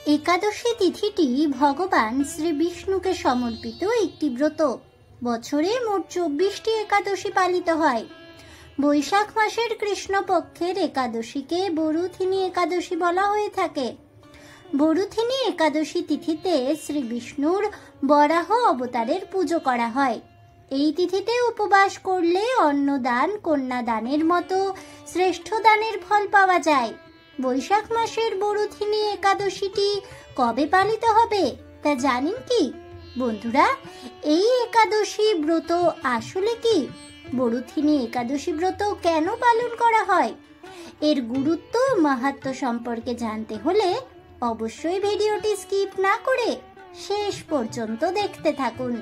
একাদশী তিথিটি ভগবান শ্রী বিষ্ণুকে সমর্পিত একটি ব্রত। বছরে মোট 24টি একাদশী পালিত হয়। বৈশাখ মাসের কৃষ্ণপক্ষের একাদশীকে বরুথিনী একাদশী বলা হয়ে থাকে। বরুথিনী একাদশী তিথিতে শ্রী বিষ্ণুর বরাহ অবতারের পুজো করা হয়। এই তিথিতে উপবাস করলে অন্নদান, কন্যাদানের মতো শ্রেষ্ঠ দানের ফল পাওয়া যায়। বৈশাখ মাসের বরুথিনী একাদশীটি কবে পালিত হবে তা জানেন কি বন্ধুরা? এই একাদশী ব্রত আসলে কি? বরুথিনী একাদশী ব্রত কেন পালন করা হয়? এর গুরুত্ব ও মাহাত্ম্য সম্পর্কে জানতে হলে অবশ্যই ভিডিওটি স্কিপ না করে শেষ পর্যন্ত দেখতে থাকুন।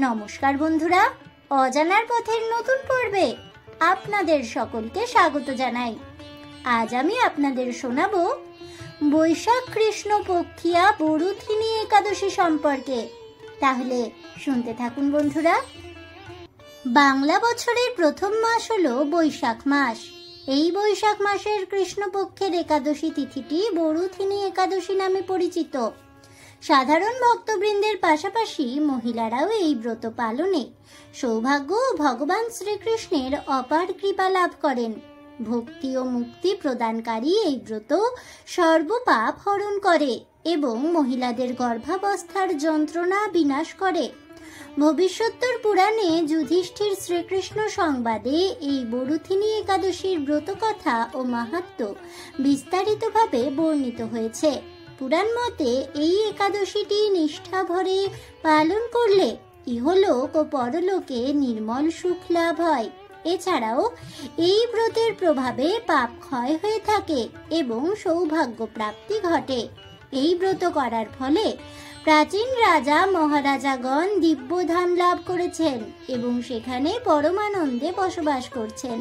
নমস্কার বন্ধুরা, অজানার পথের নতুন পর্বে আপনাদের সকলকে স্বাগত জানাই। আজ আমি আপনাদের শোনাবো বৈশাখ কৃষ্ণপক্ষিয়া বরুথিনী একাদশী সম্পর্কে। তাহলে শুনতে থাকুন বন্ধুরা। বাংলা বছরের প্রথম মাস হলো বৈশাখ মাস। এই বৈশাখ মাসের কৃষ্ণপক্ষের একাদশী তিথিটি বরুথিনী একাদশী নামে পরিচিত। সাধারণ ভক্তবৃন্দের পাশাপাশি মহিলারাও এই ব্রত পালনে সৌভাগ্য ও ভগবান শ্রীকৃষ্ণের অপার কৃপা লাভ করেন। ভক্তি ও মুক্তি প্রদানকারী এই ব্রত সর্বপাপ হরণ করে এবং মহিলাদের গর্ভাবস্থার যন্ত্রণা বিনাশ করে। ভবিষ্যোত্তর পুরাণে যুধিষ্ঠির শ্রীকৃষ্ণ সংবাদে এই বরুথিনী একাদশীর ব্রত কথা ও মাহাত্ম্য বিস্তারিতভাবে বর্ণিত হয়েছে। পুরাণ মতে এই একাদশীটি নিষ্ঠা ভরে পালন করলে ইহলোক ও পরলোকে নির্মল সুখ লাভ হয়। এছাড়াও এই ব্রতের প্রভাবে পাপ ক্ষয় হয়ে থাকে এবং সৌভাগ্য প্রাপ্তি ঘটে। এই ব্রত করার ফলে প্রাচীন রাজা মহারাজাগণ দিব্যধাম লাভ করেছেন এবং সেখানে পরমানন্দে বসবাস করছেন।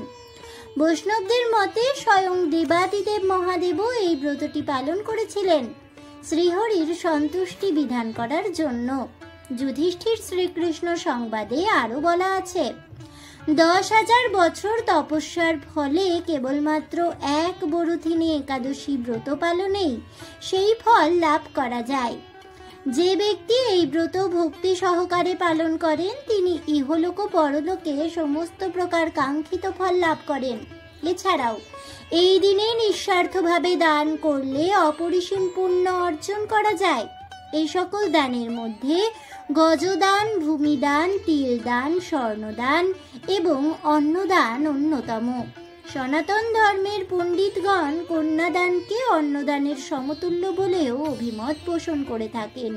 বৈষ্ণবদের মতে স্বয়ং দেবাদিদেব মহাদেবও এই ব্রতটি পালন করেছিলেন শ্রীহরির সন্তুষ্টি বিধান করার জন্য। যুধিষ্ঠির শ্রীকৃষ্ণ সংবাদে আরো বলা আছে, 10,000 বছর তপস্যার ফলে কেবলমাত্র এক বরুথিনী একাদশী ব্রত পালনেই সেই ফল লাভ করা যায়। যে ব্যক্তি এই ব্রত ভক্তি সহকারে পালন করেন তিনি ইহলোক ও পরলোকে সমস্ত প্রকার কাঙ্ক্ষিত ফল লাভ করেন। এছাড়াও এই দিনে নিঃস্বার্থভাবে দান করলে অপরিসীম পুণ্য অর্জন করা যায়। এই সকল দানের মধ্যে গজদান, ভূমিদান, তিলদান, স্বর্ণদান এবং অন্নদান অন্যতম। সনাতন ধর্মের পণ্ডিতগণ কন্যাদানকে অন্নদানের সমতুল্য বলেও অভিমত পোষণ করে থাকেন।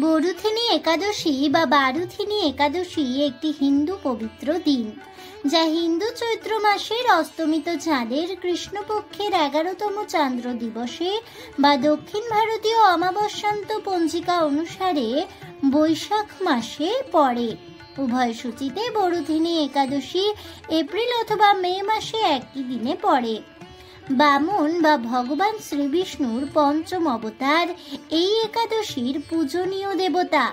বরুথিনী একাদশী বা বারুথিনী একাদশী একটি হিন্দু পবিত্র দিন, যা হিন্দু চৈত্র মাসের অস্তমিত চাঁদের কৃষ্ণপক্ষের 11তম চান্দ্র দিবসে বা দক্ষিণ ভারতীয় অমাবস্যান্ত পঞ্জিকা অনুসারে বৈশাখ মাসে পড়ে। উভয় সূচিতে বরুথিনী একাদশী এপ্রিল অথবা মে মাসে একই দিনে পড়ে। বামন বা ভগবান শ্রীবিষ্ণুর পঞ্চম অবতার এই একাদশীর পূজনীয় দেবতা।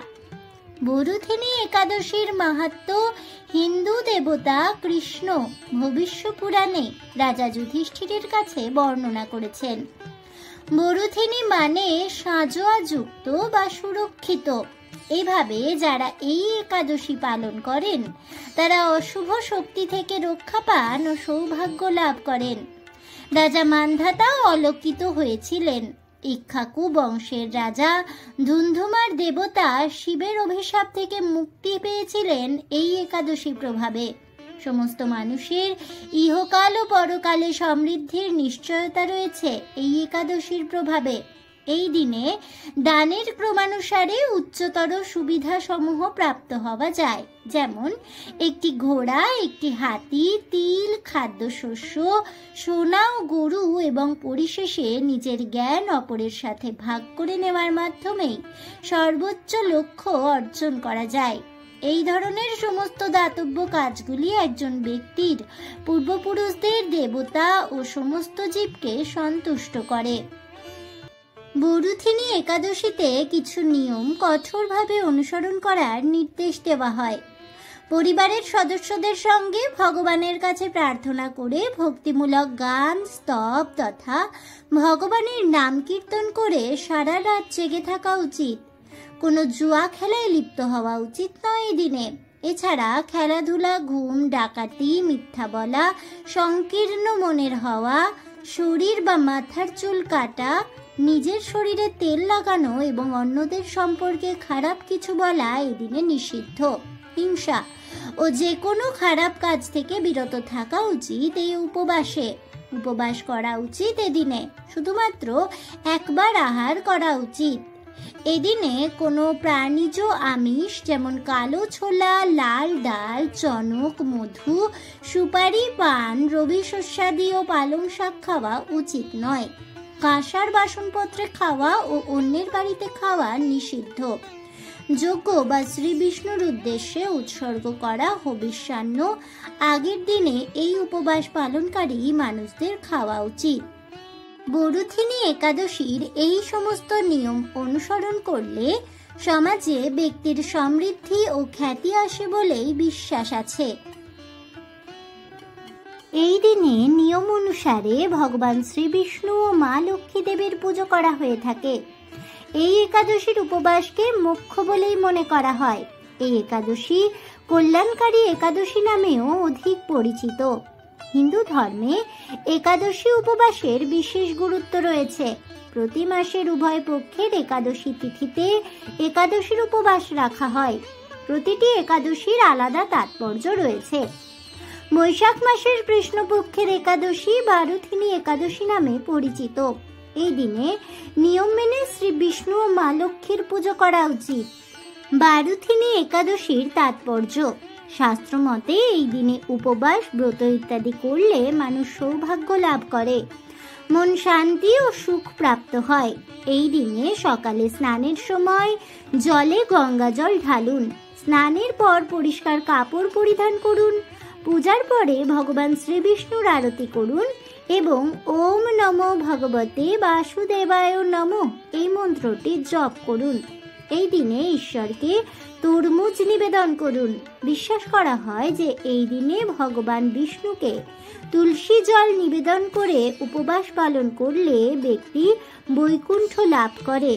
বরুথিনী একাদশীর মাহাত্ম্য হিন্দু দেবতা কৃষ্ণ ভবিষ্য পুরাণে রাজা যুধিষ্ঠিরের কাছে বর্ণনা করেছেন। বরুথিনী মানে সাঁজোয়া যুক্ত বা সুরক্ষিত। এভাবে যারা এই একাদশী পালন করেন তারা অশুভ শক্তি থেকে রক্ষা পান ও সৌভাগ্য লাভ করেন। রাজা মান্ধাতা অলৌকিত হয়েছিলেন। ইক্ষ্বাকু বংশের রাজা ধুন্ধুমার দেবতা শিবের অভিশাপ থেকে মুক্তি পেয়েছিলেন এই একাদশী প্রভাবে। সমস্ত মানুষের ইহকাল ও পরকালে সমৃদ্ধির নিশ্চয়তা রয়েছে এই একাদশীর প্রভাবে। এই দিনে দানের ক্রমানুসারে উচ্চতর সুবিধা সমূহ প্রাপ্ত হওয়া যায়, যেমন একটি ঘোড়া, একটি হাতি, তিল, খাদ্যশস্য, সোনা ও গরু এবং পরিশেষে নিজের জ্ঞান অপরের সাথে ভাগ করে নেওয়ার মাধ্যমেই সর্বোচ্চ লক্ষ্য অর্জন করা যায়। এই ধরনের সমস্ত দাতব্য কাজগুলি একজন ব্যক্তির পূর্বপুরুষদের, দেবতা ও সমস্ত জীবকে সন্তুষ্ট করে। বরুথিনী একাদশীতে কিছু নিয়ম কঠোরভাবে অনুসরণ করার নির্দেশ দেওয়া হয়। পরিবারের সদস্যদের সঙ্গে ভগবানের কাছে প্রার্থনা করে ভক্তিমূলক গান, স্তব তথা ভগবানের নাম কীর্তন করে সারা রাত জেগে থাকা উচিত। কোনো জুয়া খেলায় লিপ্ত হওয়া উচিত নয় এই দিনে। এছাড়া খেলাধুলা, ঘুম, ডাকাতি, মিথ্যা বলা, সংকীর্ণ মনের হওয়া, শরীর বা মাথার চুল কাটা, নিজের শরীরে তেল লাগানো এবং অন্যদের সম্পর্কে খারাপ কিছু বলা এই দিনে নিষিদ্ধ। হিংসা ও যে কোনো খারাপ কাজ থেকে বিরত থাকা উচিত এই উপবাসে। উপবাস করা উচিত এদিনে, শুধুমাত্র একবার আহার করা উচিত। এদিনে কোনো প্রাণীজ আমিষ যেমন কালো ছোলা, লাল ডাল, চনক, মধু, সুপারি, পান, রবি শস্যাদি ও পালং শাক খাওয়া উচিত নয়। কাঁসার বাসনপত্রে খাওয়া ও অন্যের বাড়িতে খাওয়া নিষিদ্ধ। যজ্ঞ বা শ্রী বিষ্ণুর উদ্দেশ্যে উৎসর্গ করা হবিষ্যান্ন আগের দিনে এই উপবাস পালনকারী মানুষদের খাওয়া উচিত। বরুথিনী একাদশীর এই সমস্ত নিয়ম অনুসরণ করলে সমাজে ব্যক্তির সমৃদ্ধি ও খ্যাতি আসে বলেই বিশ্বাস আছে। এই দিনে নিয়ম অনুসারে ভগবান শ্রী বিষ্ণু ও মা লক্ষ্মী দেবীর পুজো করা হয়ে থাকে। এই একাদশীর উপবাসকে মোক্ষ বলেই মনে করা হয়। এই একাদশী কল্যাণকারী একাদশী নামেও অধিক পরিচিত। হিন্দু ধর্মে একাদশী উপবাসের বিশেষ গুরুত্ব রয়েছে। প্রতি মাসের উভয় পক্ষের একাদশী তিথিতে একাদশীর উপবাস রাখা হয়। প্রতিটি একাদশীর আলাদা তাৎপর্য রয়েছে। বৈশাখ মাসের কৃষ্ণপক্ষের একাদশী বারুথিনী একাদশী নামে পরিচিত। এই দিনে নিয়ম মেনে শ্রী বিষ্ণু ও মা লক্ষ্মীর পুজো করা উচিত। বারুথিনী একাদশীর তাৎপর্য: শাস্ত্র মতে এই দিনে উপবাস, ব্রত ইত্যাদি করলে মানুষ সৌভাগ্য লাভ করে, মন শান্তি ও সুখ প্রাপ্ত হয়। এই দিনে সকালে স্নানের সময় জলে গঙ্গা জল ঢালুন। স্নানের পর পরিষ্কার কাপড় পরিধান করুন। পূজার পরে ভগবান শ্রী বিষ্ণুর আরতি করুন এবং ওম নমো ভগবতে বাসুদেবায় নমঃ এই মন্ত্রটি জপ করুন। এই দিনে ঈশ্বরকে তরমুজ নিবেদন করুন। বিশ্বাস করা হয় যে এই দিনে ভগবান বিষ্ণুকে তুলসী জল নিবেদন করে উপবাস পালন করলে ব্যক্তি বৈকুণ্ঠ লাভ করে।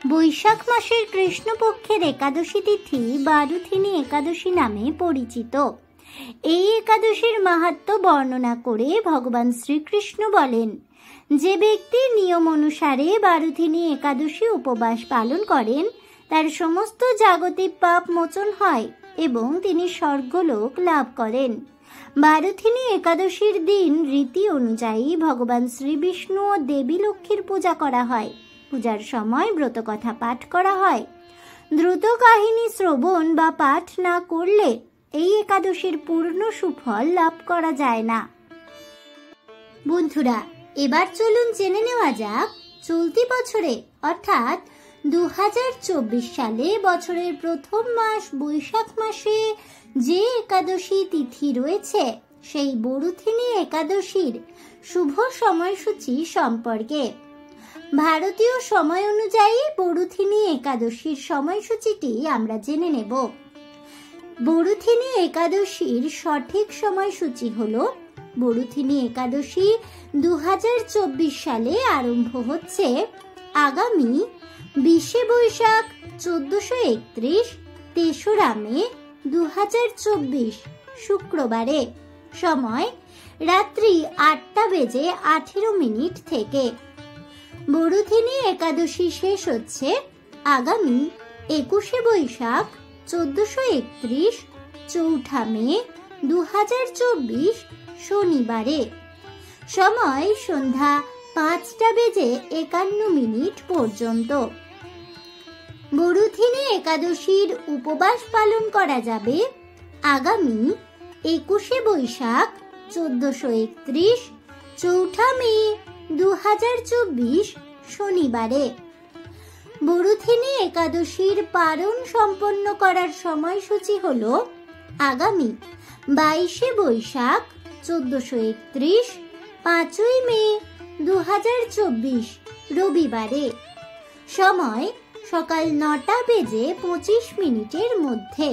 বৈশাখ মাসের কৃষ্ণপক্ষের একাদশী তিথি বারুথিনী একাদশী নামে পরিচিত। এই একাদশীর মাহাত্ম্য বর্ণনা করে ভগবান শ্রীকৃষ্ণ বলেন, যে ব্যক্তি নিয়ম অনুসারে বারুথিনী একাদশী উপবাস পালন করেন তার সমস্ত জাগতিক পাপ মোচন হয় এবং তিনি স্বর্গলোক লাভ করেন। বারুথিনী একাদশীর দিন রীতি অনুযায়ী ভগবান শ্রী বিষ্ণু ও দেবী লক্ষ্মীর পূজা করা হয়। পূজার সময় ব্রতকথা পাঠ করা হয়। দ্রুত কাহিনী শ্রবণ বা পাঠ না করলে এই একাদশীর পূর্ণ সুফল লাভ করা যায় না। বন্ধুরা, এবার চলুন জেনে নেওয়া যাক চলতি বছরে অর্থাৎ 2024 সালে বছরের প্রথম মাস বৈশাখ মাসে যে একাদশী তিথি রয়েছে সেই বরুথিনী একাদশীর শুভ সময়সূচি সম্পর্কে। ভারতীয় সময় অনুযায়ী বরুথিনী একাদশীর সময়সূচিটি আমরা জেনে নেব। বরুথিনী একাদশীর সঠিক সময়সূচি হলো: বরুথিনী একাদশী 2024 সালে আরম্ভ হচ্ছে আগামী 20 বৈশাখ 1431 তেসরা মে 2024 শুক্রবারে। সময় রাত্রি 8:18 থেকে। বরুথিনী একাদশী শেষ হচ্ছে আগামী 21 বৈশাখ 1431 চৌঠা মে 2024 শনিবারে। সময় সন্ধ্যা 5:51 পর্যন্ত। বরুথিনী একাদশীর উপবাস পালন করা যাবে আগামী 21 বৈশাখ 1431 চৌঠা মে 2024 শনিবারে। বরুথিনী একাদশীর পারণ সম্পন্ন করার সময়সূচি হল আগামী 22 বৈশাখ 1431 5 মে 2024 রবিবারে। সময় সকাল 9:25 মধ্যে।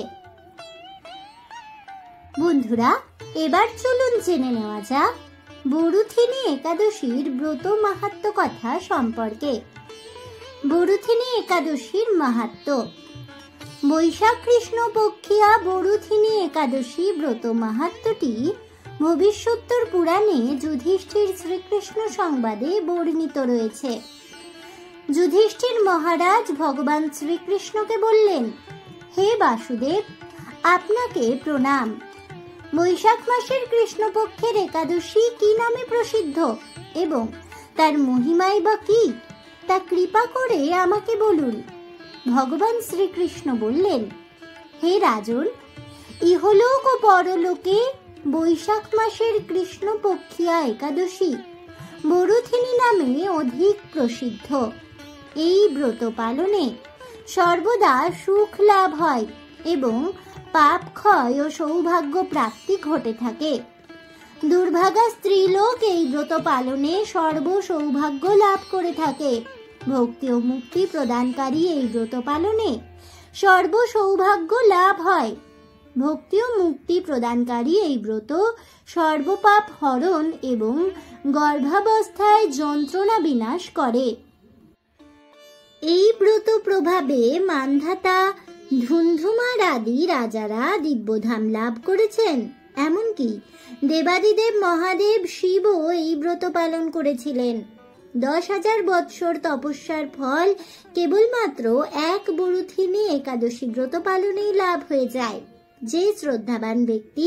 বন্ধুরা, এবার চলুন জেনে নেওয়া যাক বরুথিনী একাদশীর ব্রত মাহাত্ম্য কথা সম্পর্কে। বরুথিনী একাদশীর মাহাত্ম্য। বৈশাখ কৃষ্ণ পক্ষিয়া বরুথিনী একাদশী ব্রত মাহাত্ম্যটি ভবিষ্যোত্তর পুরাণে যুধিষ্ঠির শ্রীকৃষ্ণ সংবাদে বর্ণিত রয়েছে। যুধিষ্ঠির মহারাজ ভগবান শ্রীকৃষ্ণকে বললেন, হে বাসুদেব, আপনাকে প্রণাম। বৈশাখ মাসের কৃষ্ণপক্ষের একাদশী কি নামে প্রসিদ্ধ এবং তার মহিমাই বা কি, তা কৃপা করে আমাকে বলুন। ভগবান শ্রীকৃষ্ণ বললেন, হে রাজন, ইহলোক ও পরলোকে বৈশাখ মাসের কৃষ্ণপক্ষিয়া একাদশী বরুথিনী নামে অধিক প্রসিদ্ধ। এই ব্রত পালনে সর্বদা সুখ লাভ হয় এবং পাপ ক্ষয় ও সৌভাগ্য প্রাপ্তি ঘটে থাকে। দুর্ভাগা স্ত্রীলোক এই ব্রত পালনে সর্ব সৌভাগ্য লাভ করে থাকে। ভক্তি ও মুক্তি প্রদানকারী এই ব্রত পালনে সর্ব সৌভাগ্য লাভ হয়। ভক্তি ও মুক্তি প্রদানকারী এই ব্রত সর্বপাপ হরণ এবং গর্ভাবস্থায় যন্ত্রণা বিনাশ করে। এই ব্রত প্রভাবে মান্ধাতা, ধুন্ধুমার আদি রাজারা দিব্যধাম লাভ করেছেন। এমনকি দেবাদিদেব মহাদেব শিবও এই ব্রত পালন করেছিলেন। 10,000 বৎসর তপস্যার ফল কেবলমাত্র এক বরুথিনী একাদশী ব্রত পালনেই লাভ হয়ে যায়। যে শ্রদ্ধাবান ব্যক্তি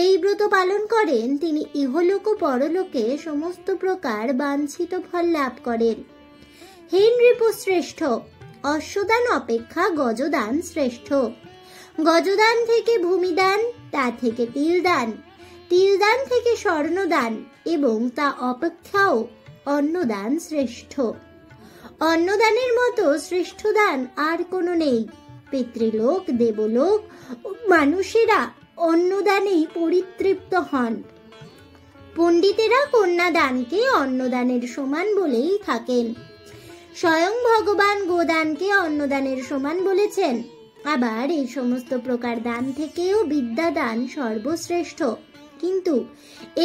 এই ব্রত পালন করেন তিনি ইহলোক ও পরলোকে সমস্ত প্রকার বাঞ্ছিত ফল লাভ করেন। হে নৃপ শ্রেষ্ঠ, অশ্বদান অপেক্ষা গজদান শ্রেষ্ঠ। গজদান থেকে ভূমিদান, তা থেকে তিলদান, তিলদান থেকে স্বর্ণদান এবং তা অপেক্ষাও অন্নদান শ্রেষ্ঠ। অন্নদানের মতো শ্রেষ্ঠ দান আর কোনো নেই। পিতৃলোক, দেবলোক মানুষেরা অন্নদানেই পরিতৃপ্ত হন। পণ্ডিতেরা কন্যাদানকে অন্নদানের সমান বলেই থাকেন। স্বয়ং ভগবান গোদানকে অন্নদানের সমান বলেছেন। আবার এই সমস্ত প্রকার দান থেকেও বিদ্যাদান সর্বশ্রেষ্ঠ। কিন্তু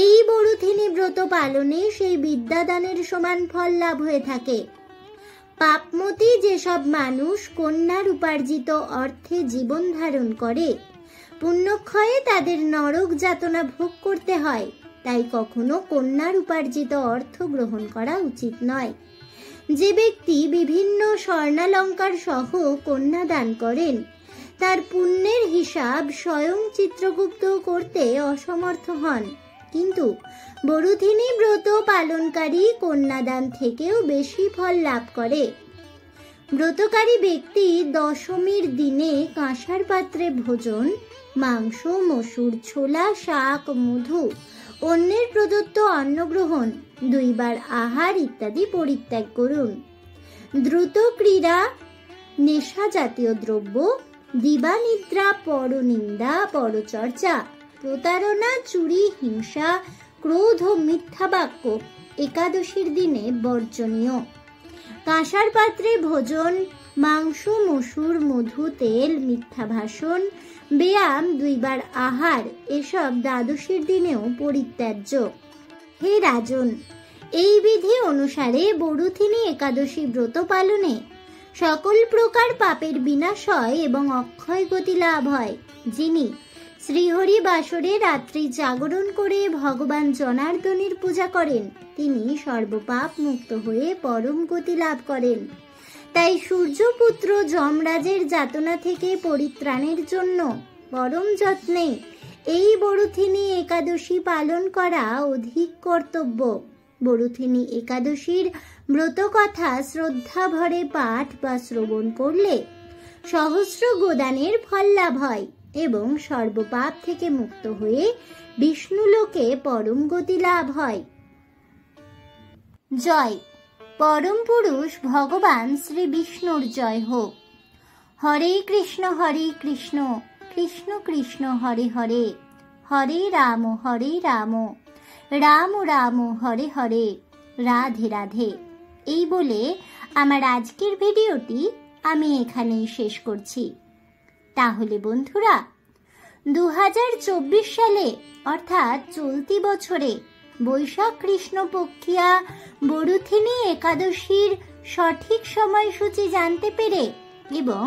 এই বরুথিনী ব্রত পালনে সেই বিদ্যাদানের সমান ফল লাভ হয়ে থাকে। পাপমতী যেসব মানুষ কন্যার উপার্জিত অর্থে জীবন ধারণ করে, পুণ্যক্ষয়ে তাদের নরক যাতনা ভোগ করতে হয়। তাই কখনো কন্যার উপার্জিত অর্থ গ্রহণ করা উচিত নয়। যে ব্যক্তি বিভিন্ন স্বর্ণালঙ্কার সহ কন্যা দান করেন, তার পুণ্যের হিসাব স্বয়ং চিত্রগুপ্ত করতে অসমর্থ হন। কিন্তু বরুথিনী ব্রত পালনকারী কন্যাদান থেকেও বেশি ফল লাভ করে। ব্রতকারী ব্যক্তি দশমীর দিনে কাঁসার পাত্রে ভোজন, মাংস, মসুর, ছোলা, শাক, মধু, অন্যের প্রদত্ত অন্নগ্রহণ, 2 বার আহার ইত্যাদি পরিত্যাগ করুন। দ্রুত ক্রীড়া, নেশা জাতীয় দ্রব্য, দিবানিদ্রা, পরনিন্দা, পরচর্চা, প্রতারণা, চুরি, হিংসা, ক্রোধ ও মিথ্যা বাক্য একাদশীর দিনে বর্জনীয়। কাঁসার পাত্রে ভোজন, মাংস, মসুর, মধু, তেল, মিথ্যা ভাষণ, ব্যায়াম, 2 বার আহার এসব দ্বাদশীর দিনেও পরিত্যাজ্য। হে রাজন, এই বিধি অনুসারে বরুথিনী একাদশী ব্রত পালনে সকল প্রকার পাপের বিনাশ হয় এবং অক্ষয় গতি লাভ হয়। যিনি শ্রীহরি বাসরে রাত্রি জাগরণ করে ভগবান জনার্দনের পূজা করেন, তিনি সর্বপাপ মুক্ত হয়ে পরম গতি লাভ করেন। তাই সূর্যপুত্র যমরাজের যাতনা থেকে পরিত্রাণের জন্য পরম যত্নে এই বরুথিনী একাদশী পালন করা অধিক কর্তব্য। বরুথিনী একাদশীর ব্রত কথা শ্রদ্ধা ভরে পাঠ বা শ্রবণ করলে সহস্র গোদানের ফল লাভ হয় এবং সর্বপাপ থেকে মুক্ত হয়ে বিষ্ণুলোকে পরম গতি লাভ হয়। জয় পরম পুরুষ ভগবান শ্রী বিষ্ণুর জয় হোক। হরে কৃষ্ণ কৃষ্ণ কৃষ্ণ হরে হরে, হরে রাম রাম রাম হরে হরে, রাধে রাধে। এই বলে আমার আজকের ভিডিওটি আমি এখানেই শেষ করছি। তাহলে বন্ধুরা, 2024 সালে অর্থাৎ চলতি বছরে বৈশাখ কৃষ্ণপক্ষিয়া বরুথিনী একাদশীর সঠিক সময়সূচি জানতে পেরে এবং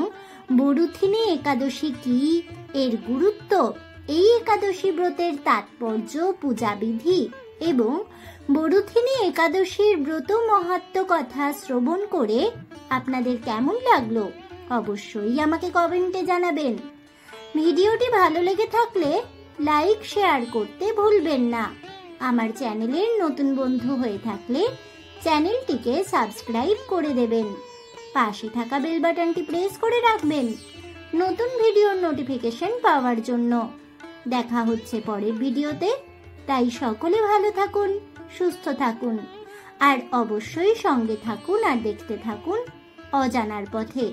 বরুথিনী একাদশী কি, এর গুরুত্ব, এই একাদশী ব্রতের তাৎপর্য, পূজাবিধি এবং বরুথিনী একাদশীর ব্রত মাহাত্ম্য কথা শ্রবণ করে আপনাদের কেমন লাগলো অবশ্যই আমাকে কমেন্টে জানাবেন। ভিডিওটি ভালো লেগে থাকলে লাইক শেয়ার করতে ভুলবেন না। আমার চ্যানেলের নতুন বন্ধু হয়ে থাকলে চ্যানেলটিকে সাবস্ক্রাইব করে দেবেন। পাশে থাকা বেল বাটনটি প্রেস করে রাখবেন নতুন ভিডিওর নোটিফিকেশন পাওয়ার জন্য। দেখা হচ্ছে পরের ভিডিওতে, তাই সকলে ভালো থাকুন, সুস্থ থাকুন আর অবশ্যই সঙ্গে থাকুন আর দেখতে থাকুন অজানার পথে।